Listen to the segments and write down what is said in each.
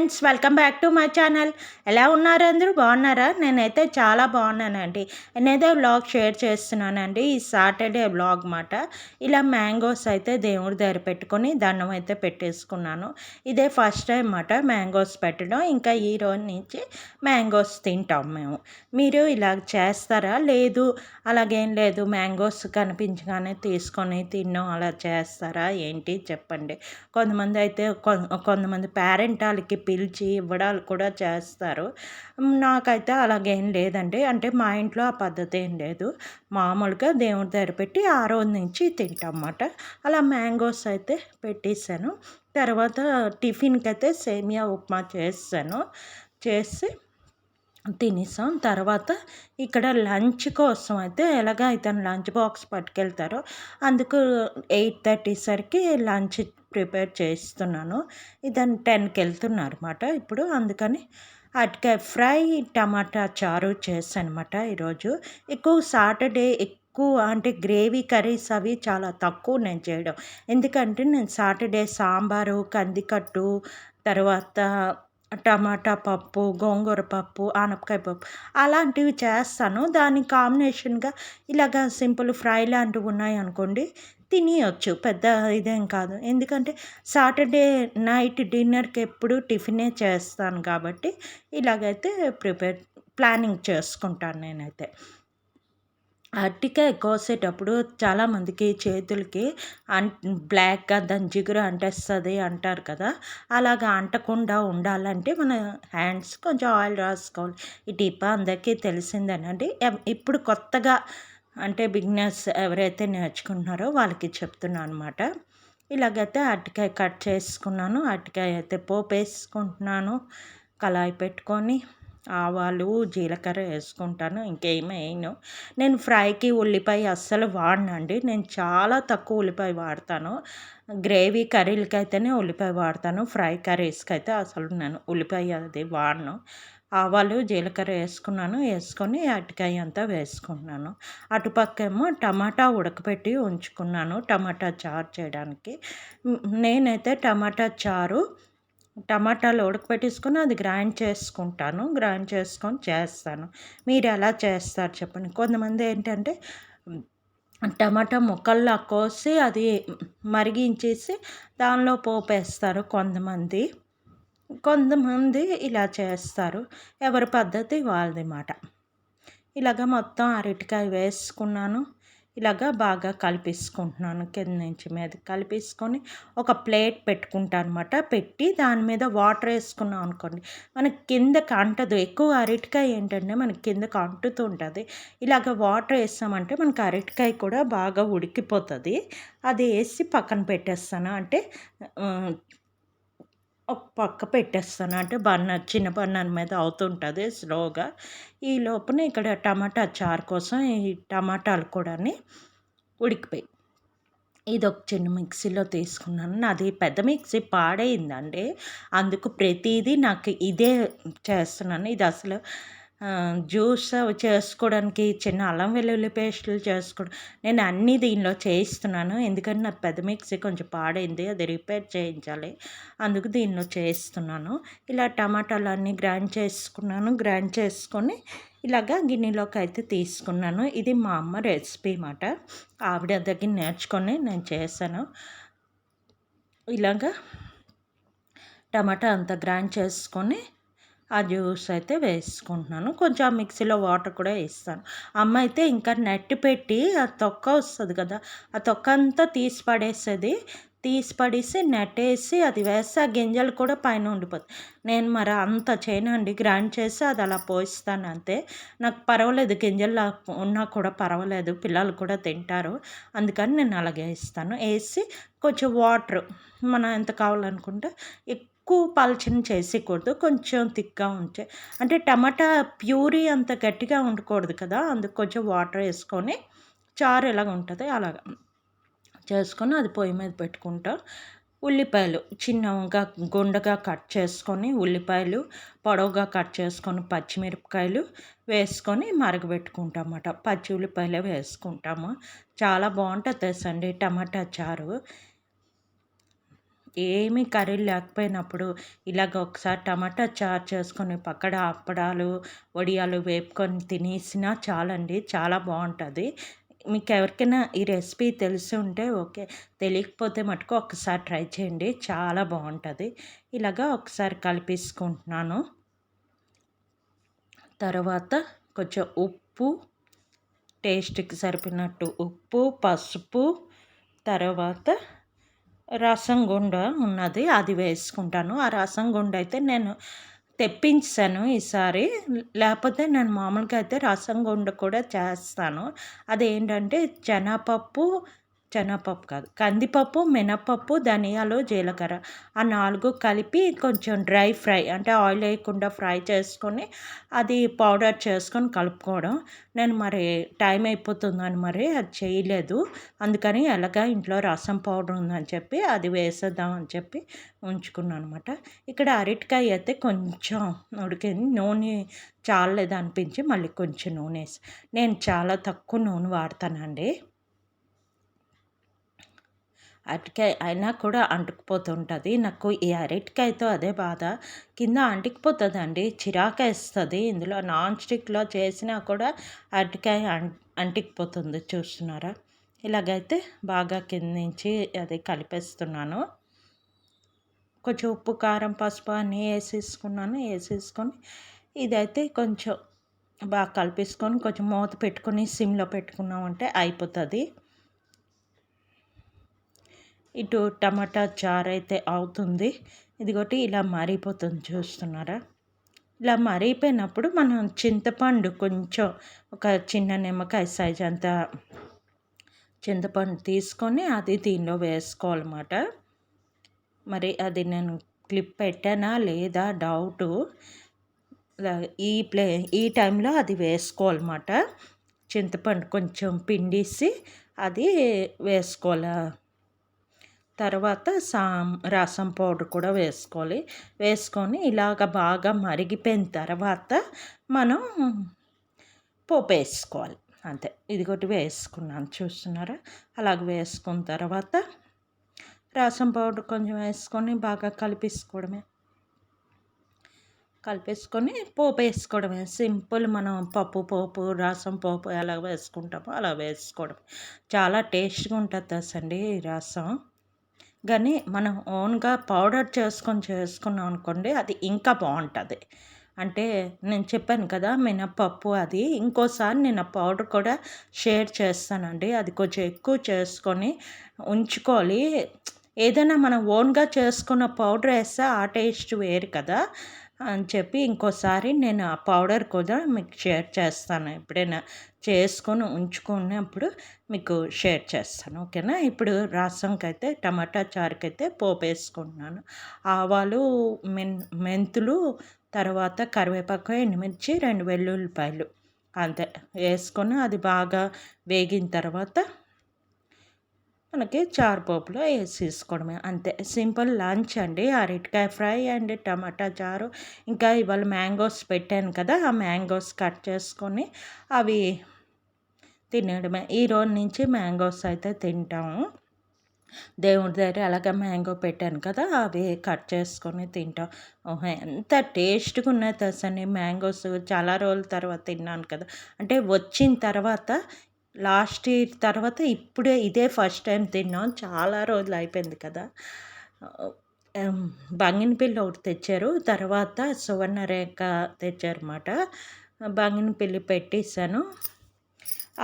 Friends, welcome back to my channel. ఎలా ఉన్నారు? అందరూ బాగున్నారా? నేనైతే చాలా బాగున్నానండి. నేనైతే వ్లాగ్ షేర్ చేస్తున్నానండి. ఈ సాటర్డే వ్లాగ్ మాట. ఇలా మ్యాంగోస్ అయితే దేవుడి దగ్గర పెట్టుకొని దండం అయితే పెట్టేసుకున్నాను. ఇదే ఫస్ట్ టైం మాట మ్యాంగోస్ పెట్టడం. ఇంకా ఈ రోజు నుంచి మ్యాంగోస్ తింటాం మేము. మీరు ఇలా చేస్తారా? లేదు అలాగేం లేదు, మ్యాంగోస్ కనిపించగానే తీసుకొని తినడం అలా చేస్తారా ఏంటి చెప్పండి. కొంతమంది అయితే కొంతమంది పేరెంటాలకి పిలిచి ఇవ్వడాలు కూడా చేస్తారు. నాకైతే అలాగేం లేదండి. అంటే మా ఇంట్లో ఆ పద్ధతి ఏం లేదు. మామూలుగా దేవుడి దగ్గర పెట్టి ఆ రోజు నుంచి తింటామన్నమాట. అలా మ్యాంగోస్ అయితే పెట్టేశాను. తర్వాత టిఫిన్కి అయితే సేమియా ఉప్మా చేసాను. చేసి తినేసాం. తర్వాత ఇక్కడ లంచ్ కోసం అయితే ఎలాగ ఇతను లంచ్ బాక్స్ పట్టుకెళ్తారో అందుకు 8:30 సరికి లంచ్ ప్రిపేర్ చేస్తున్నాను. ఇతను 10కి వెళ్తున్నారన్నమాట ఇప్పుడు. అందుకని అరటికాయ ఫ్రై, టమాటా చారు చేశానమాట ఈరోజు. ఎక్కువ సాటర్డే ఎక్కువ అంటే గ్రేవీ కర్రీస్ అవి చాలా తక్కువ నేను చేయడం. ఎందుకంటే నేను సాటర్డే సాంబారు, కందికట్టు, తర్వాత టమాటా పప్పు, గోంగూర పప్పు, ఆనపకాయ పప్పు అలాంటివి చేస్తాను. దానికి కాంబినేషన్‌గా ఇలాగ సింపుల్ ఫ్రై లాంటివి ఉన్నాయనుకోండి తినేయొచ్చు. పెద్ద ఇదేం కాదు. ఎందుకంటే సాటర్డే నైట్ డిన్నర్‌కి ఎప్పుడు టిఫినే చేస్తాను కాబట్టి ఇలాగైతే ప్లానింగ్ చేసుకుంటాను నేనైతే. అరటికాయ కోసేటప్పుడు చాలామందికి చేతులకి అన్ బ్లాక్‌గా దాని జిగురు అంటేస్తది అంటారు కదా! అలాగా అంటకుండా ఉండాలంటే మన హ్యాండ్స్ కొంచెం ఆయిల్ రాసుకోవాలి. ఈ టిప్ అందరికీ తెలిసిందేనండి. ఇప్పుడు కొత్తగా అంటే బిగినర్స్ ఎవరైతే నేర్చుకుంటున్నారో వాళ్ళకి చెప్తున్నాను అనమాట. ఇలాగైతే అరటికాయ కట్ చేసుకున్నాను. అరటికాయ అయితే పోపేసుకుంటున్నాను. కళాయి పెట్టుకొని ఆవాలు, జీలకర్ర వేసుకుంటాను. ఇంకేమి వేయను. నేను ఫ్రైకి ఉల్లిపాయ అస్సలు వాడనండి. నేను చాలా తక్కువ ఉల్లిపాయ వాడతాను. గ్రేవీ కర్రీలకైతేనే ఉల్లిపాయ వాడతాను. ఫ్రై కర్రీస్‌కైతే అసలు నేను ఉల్లిపాయ అది వాడను. ఆవాలు, జీలకర్ర వేసుకున్నాను. వేసుకొని అరటికాయ అంతా వేసుకుంటున్నాను. అటుపక్కేమో టమాటా ఉడకపెట్టి ఉంచుకున్నాను టమాటా చారు చేయడానికి. నేనైతే టమాటా చారు టమాటాలు ఉడకపెట్టేసుకొని అది గ్రైండ్ చేసుకుంటాను. గ్రైండ్ చేసుకొని చేస్తాను. మీరు ఎలా చేస్తారు చెప్పండి. కొంతమంది ఏంటంటే టమాటా ముక్కల్లా కోసి అది మరిగించేసి దానిలో పోపేస్తారు కొంతమంది. కొంతమంది ఇలా చేస్తారు. ఎవరి పద్ధతి వాళ్ళది మాట. ఇలాగ మొత్తం అరటికాయ వేసుకున్నాను. ఇలాగ బాగా కలిపేసుకుంటున్నాను. కింద నుంచి మీదకి కలిపేసుకొని ఒక ప్లేట్ పెట్టుకుంటాను అనమాట. పెట్టి దాని మీద వాటర్ వేసుకున్నాం అనుకోండి మనకి కిందకి అంటదు. ఎక్కువ అరటికాయ ఏంటంటే మనకి కిందకి అంటుతూ ఉంటుంది. ఇలాగ వాటర్ వేసామంటే మనకి అరటికాయ కూడా బాగా ఉడికిపోతుంది. అది వేసి పక్కన పెట్టేస్తాను. అంటే ఒక పక్క పెట్టేస్తాను. అంటే చిన్న బర్నర్ మీద అవుతుంటుంది స్లోగా. ఈ లోపున ఇక్కడ టమాటా చారు కోసం ఈ టమాటాలు కూడాని ఉడికిపోయి ఇదొక చిన్న మిక్సీలో తీసుకున్నాను. నాది పెద్ద మిక్సీ పాడైందండి. అందుకు ప్రతీదీ నాకు ఇదే చేస్తున్నాను. ఇది అసలు జ్యూస్ అవి చేసుకోవడానికి చిన్న అల్లం వెల్లుల్లి పేస్టులు చేసుకోవడం నేను అన్నీ దీనిలో చేయిస్తున్నాను. ఎందుకంటే నాకు పెద్ద మిక్సీ కొంచెం పాడైంది. అది రిపేర్ చేయించాలి. అందుకు దీనిలో చేయిస్తున్నాను. ఇలా టమాటాలు అన్నీ గ్రైండ్ చేసుకున్నాను. గ్రైండ్ చేసుకొని ఇలాగా గిన్నెలోకి అయితే తీసుకున్నాను. ఇది మా అమ్మ రెసిపీ మాట. ఆవిడ దగ్గర నేర్చుకొని నేను చేశాను. ఇలాగా టమాటా అంతా గ్రైండ్ చేసుకొని ఆ జ్యూస్ అయితే వేసుకుంటున్నాను. కొంచెం ఆ మిక్సీలో వాటర్ కూడా వేస్తాను. అమ్మ అయితే ఇంకా నెట్ పెట్టి ఆ తొక్క వస్తుంది కదా, ఆ తొక్క అంతా తీసి పడేసేది. తీసి పడేసి నెట్టేసి అది వేస్తే ఆ గింజలు కూడా పైన ఉండిపోతాయి. నేను మరి అంత చేయనండి. గ్రైండ్ చేసి అది అలా పోయిస్తాను అంతే. నాకు పర్వాలేదు, గింజలు ఉన్నా కూడా పర్వాలేదు, పిల్లలు కూడా తింటారు. అందుకని నేను అలాగే ఇస్తాను. వేసి కొంచెం వాటర్ మనం ఎంత కావాలనుకుంటే ఎక్కువ పలచని చేసేయకూడదు. కొంచెం థిక్‌గా ఉంటే అంటే టమాటా ప్యూరీ అంత గట్టిగా ఉండకూడదు కదా! అందుకు కొంచెం వాటర్ వేసుకొని చారు ఎలాగ ఉంటదో అలాగా చేసుకొని అది పొయ్యి మీద పెట్టుకుంటా. ఉల్లిపాయలు చిన్నగా గుండగా కట్ చేసుకొని, ఉల్లిపాయలు పొడవుగా కట్ చేసుకొని, పచ్చిమిరపకాయలు వేసుకొని మరగబెట్టుకుంటామన్నమాట. పచ్చి ఉల్లిపాయలే వేసుకుంటాము. చాలా బాగుంటుంది తెలుసండి టమాటా చారు. ఏమీ కర్రీలు లేకపోయినప్పుడు ఇలాగ ఒకసారి టమాటా చారు చేసుకొని పక్కన అప్పడాలు, వడియాలు వేపుకొని తినేసినా చాలండి. చాలా బావుంటది. మీకు ఎవరికైనా ఈ రెసిపీ తెలిసి ఉంటే ఓకే. తెలియకపోతే మటుకు ఒక్కసారి ట్రై చేయండి. చాలా బావుంటది. ఇలాగా ఒకసారి కలిపేసుకుంటున్నాను. తర్వాత కొంచెం ఉప్పు, టేస్ట్‌కి సరిపడినట్టు ఉప్పు, పసుపు, తర్వాత రసం గుండ ఉన్నది అది వేసుకుంటాను. ఆ రసం గుండ అయితే నేను తెప్పించేసాను ఈసారి. లేపోతే నేను మామూలుగా అయితే రసం గుండ కూడా చేస్తాను. అదేంటంటే శనగపప్పు కాదు, కందిపప్పు, మినపప్పు, ధనియాలు, జీలకర్ర ఆ 4 కలిపి కొంచెం డ్రై ఫ్రై అంటే ఆయిల్ వేయకుండా ఫ్రై చేసుకొని అది పౌడర్ చేసుకొని కలుపుకోవడం. నేను మరి టైం అయిపోతుందని మరి అది చేయలేదు. అందుకని ఎలాగా ఇంట్లో రసం పౌడర్ ఉందని చెప్పి అది వేసేద్దామని చెప్పి ఉంచుకున్నాను అనమాట. ఇక్కడ అరటికాయ అయితే కొంచెం ఉడికింది. నూనె చాలలేదనిపించి మళ్ళీ కొంచెం నూనె నేను చాలా తక్కువ నూనె వాడతానండి. అరటికాయ అయినా కూడా అంటుకుపోతుంటుంది. నాకు ఈ అరటికాయతో అదే బాధ. కింద అంటుకుపోతుందండి. చిరాకేస్తది. ఇందులో నాన్ స్టిక్‌లో చేసినా కూడా అరటికాయ అంటికిపోతుంది చూస్తున్నారా? ఇలాగైతే బాగా కింద నుంచి అది కలిపేస్తున్నాను. కొంచెం ఉప్పు, కారం, పసుపు అన్నీ ఏసేసుకున్నాను. ఏసేసుకొని ఇదైతే కొంచెం బాగా కలిపేసుకొని కొంచెం మూత పెట్టుకొని సిమ్‌లో పెట్టుకున్నామంటే అయిపోతది. ఇటు టమాటా చారు అయితే అవుతుంది. ఇదిగోటి ఇలా మరిగిపోతుంది చూస్తున్నారా? ఇలా మరిగిపోయినప్పుడు మనం చింతపండు కొంచెం ఒక చిన్న నిమ్మకాయ సైజ్ అంత చింతపండు తీసుకొని అది దీనిలో వేసుకోవాలన్నమాట. మరి అది నేను క్లిప్ పెట్టానా లేదా డౌటు. ఈ టైంలో అది వేసుకోవాలన్నమాట. చింతపండు కొంచెం పిండేసి అది వేసుకోవాలి. తర్వాత రసం పౌడర్ కూడా వేసుకోవాలి. వేసుకొని ఇలాగ బాగా మరిగిపోయిన తర్వాత మనం పోపేసుకోవాలి. అంతే. ఇదిగోటి వేసుకున్నాను చూస్తున్నారా? అలాగ వేసుకున్న తర్వాత రసం పౌడర్ కొంచెం వేసుకొని బాగా కలిపేసుకోవడమే. కలిపేసుకొని పోపేసుకోవడమే. సింపుల్ మనం పోపు, రసం పోపు ఎలా వేసుకుంటామో అలా వేసుకోవడం. చాలా టేస్ట్‌గా ఉంటుంది తెలుసండి ఈ రసం. కానీ మనం ఓన్గా పౌడర్ చేసుకున్నాం అనుకోండి అది ఇంకా బాగుంటుంది. అంటే నేను చెప్పాను కదా మినపప్పు అది ఇంకోసారి నేను ఆ పౌడర్ కూడా షేర్ చేస్తానండి. అది కొంచెం ఎక్కువ చేసుకొని ఉంచుకోవాలి. ఏదైనా మనం ఓన్గా చేసుకున్న పౌడర్ వేస్తే ఆ టేస్ట్ వేరు కదా అని చెప్పి ఇంకోసారి నేను ఆ పౌడర్ కూడా మీకు షేర్ చేస్తాను. ఎప్పుడైనా చేసుకొని ఉంచుకున్నప్పుడు మీకు షేర్ చేస్తాను. ఓకేనా? ఇప్పుడు రసంకైతే టమాటా చారుకైతే పోపు వేసుకుంటున్నాను. ఆవాలు, మెంతులు, తర్వాత కరివేపాకు, ఎండుమిర్చి, 2 వెల్లుల్లిపాయలు అంతే వేసుకొని అది బాగా వేగిన తర్వాత మనకి చారు పోపులో వేసేసుకోవడమే అంతే. సింపుల్ లంచ్ అండి. అరటికాయ ఫ్రై అండ్ టమాటా చారు. ఇంకా ఇవాళ మ్యాంగోస్ పెట్టాను కదా, ఆ మ్యాంగోస్ కట్ చేసుకొని అవి తినడమే. ఈరోజు నుంచి మ్యాంగోస్ అయితే తింటాము. దేవుడి దగ్గర అలాగ మ్యాంగో పెట్టాను కదా, అవి కట్ చేసుకొని తింటాం. ఓహో! ఎంత టేస్ట్‌గా ఉన్నాయో తెలుసండి మ్యాంగోస్. చాలా రోజుల తర్వాత తిన్నాను కదా, అంటే వచ్చిన తర్వాత లాస్ట్ ఇయర్ తర్వాత ఇప్పుడే ఇదే ఫస్ట్ టైం తిన్నాం. చాలా రోజులు అయిపోయింది కదా. బంగినపల్లి ఒకటి తెచ్చారు. తర్వాత సువర్ణరేఖ తెచ్చారన్నమాట. బంగినపల్లి పెట్టేసాను.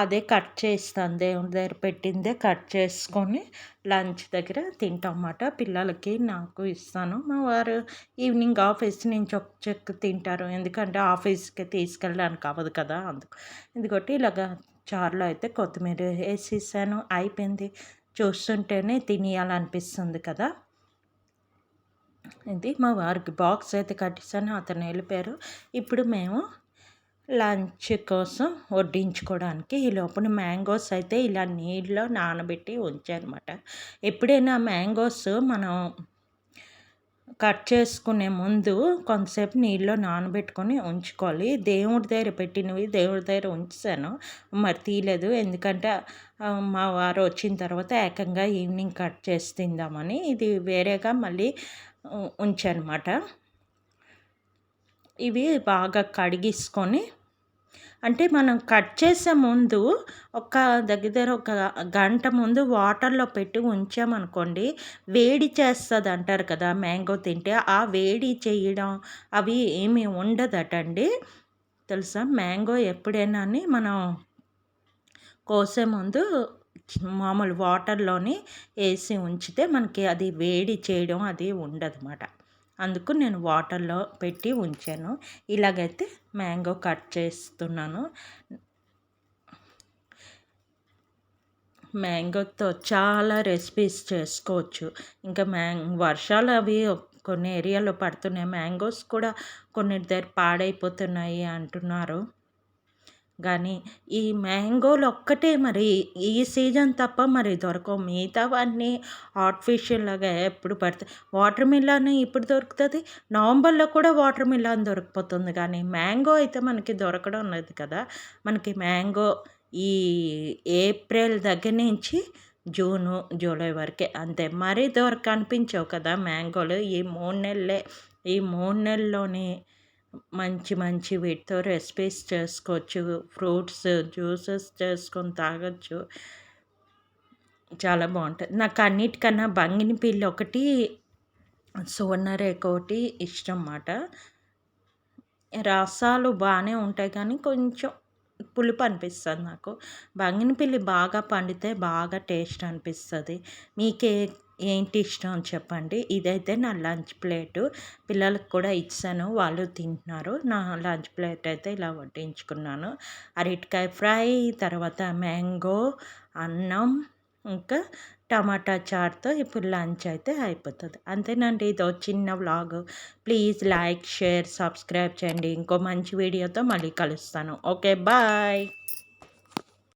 అదే కట్ చేస్తాను. దేవుడి దగ్గర పెట్టిందే కట్ చేసుకొని లంచ్ దగ్గర తింటామన్నమాట. పిల్లలకి నాకు ఇస్తాను. మా వారు ఈవినింగ్ ఆఫీస్ నుంచి వచ్చాక తింటారు. ఎందుకంటే ఆఫీస్‌కి తీసుకెళ్ళడానికి అవ్వదు కదా అందుకు. ఇదిగోటి ఇలాగ చారులో అయితే కొత్తిమీర వేసేసాను. అయిపోయింది. చూస్తుంటేనే తినేయాలనిపిస్తుంది కదా. ఇది మా వారికి బాక్స్ అయితే కట్టేసాను. అతను వెళ్ళిపోయారు. ఇప్పుడు మేము లంచ్ కోసం వడ్డించుకోవడానికి ఈ లోపల మ్యాంగోస్ అయితే ఇలా నీళ్ళలో నానబెట్టి ఉంచానమాట. ఎప్పుడైనా మ్యాంగోస్ మనం కట్ చేసుకునే ముందు కొంతసేపు నీళ్ళలో నానబెట్టుకొని ఉంచుకోవాలి. దేవుడి దగ్గర పెట్టినవి దేవుడి దగ్గర ఉంచేసాను. మరి తీయలేదు. ఎందుకంటే మా వారు వచ్చిన తర్వాత ఏకంగా ఈవినింగ్ కట్ చేసి తిందామని ఇది వేరేగా మళ్ళీ ఉంచానమాట. ఇవి బాగా కడిగేసుకొని అంటే మనం కట్ చేసే ముందు ఒక దగ్గర ఒక గంట ముందు వాటర్లో పెట్టి ఉంచామనుకోండి, వేడి చేస్తుంది అంటారు కదా మ్యాంగో తింటే. ఆ వేడి చేయడం అవి ఏమీ ఉండదటండి. తెలుసా? మ్యాంగో ఎప్పుడైనా మనం కోసే ముందు మామూలు వాటర్లోని వేసి ఉంచితే మనకి అది వేడి చేయడం అది ఉండదన్నమాట. అందుకు నేను వాటర్లో పెట్టి ఉంచాను. ఇలాగైతే మ్యాంగో కట్ చేస్తున్నాను. మ్యాంగోతో చాలా రెసిపీస్ చేసుకోవచ్చు. ఇంకా వర్షాలు అవి కొన్ని ఏరియాలో పడుతున్నాయి. మ్యాంగోస్ కూడా కొన్నిటి దగ్గర పాడైపోతున్నాయి అంటున్నారు. కానీ ఈ మ్యాంగోలు ఒక్కటే మరి ఈ సీజన్ తప్ప మరి దొరకవు. మిగతావన్నీ ఆర్టిఫిషియల్ లాగా ఎప్పుడు పడతాయి. వాటర్ మిలన్ ఇప్పుడు దొరుకుతుంది. నవంబర్లో కూడా వాటర్ మిలన్ దొరికిపోతుంది. కానీ మ్యాంగో అయితే మనకి దొరకడం లేదు కదా. మనకి మ్యాంగో ఈ ఏప్రిల్ దగ్గర నుంచి జూను జూలై వరకే అంతే. మరీ కనిపించవు కదా మ్యాంగోలు. ఈ 3 నెలలే. ఈ 3 నెలల్లోనే మంచి మంచి వీటితో రెసిపీస్ చేసుకోవచ్చు. ఫ్రూట్స్ జ్యూసెస్ చేసుకొని తాగొచ్చు. చాలా బాగుంటుంది. నాకు అన్నిటికన్నా బంగినపిల్లి ఒకటి, సువర్ణరేఖ ఒకటి ఇష్టం అన్నమాట. రసాలు బాగానే ఉంటాయి కానీ కొంచెం పులుపు అనిపిస్తుంది నాకు. బంగినపిల్లి బాగా పండితే బాగా టేస్ట్ అనిపిస్తుంది. మీకే ఏంటి ఇష్టం చెప్పండి. ఇదైతే నా లంచ్ ప్లేటు. పిల్లలకు కూడా ఇచ్చాను, వాళ్ళు తింటున్నారు. నా లంచ్ ప్లేట్ అయితే ఇలా వడ్డించుకున్నాను. అరటికాయ ఫ్రై, తర్వాత మ్యాంగో, అన్నం, ఇంకా టమాటా చారుతో ఇప్పుడు లంచ్ అయితే అయిపోతుంది. అంతేనండి. ఇదో చిన్న vlog. Please like, share, subscribe చేయండి. ఇంకో మంచి వీడియోతో మళ్ళీ కలుస్తాను. Okay, bye.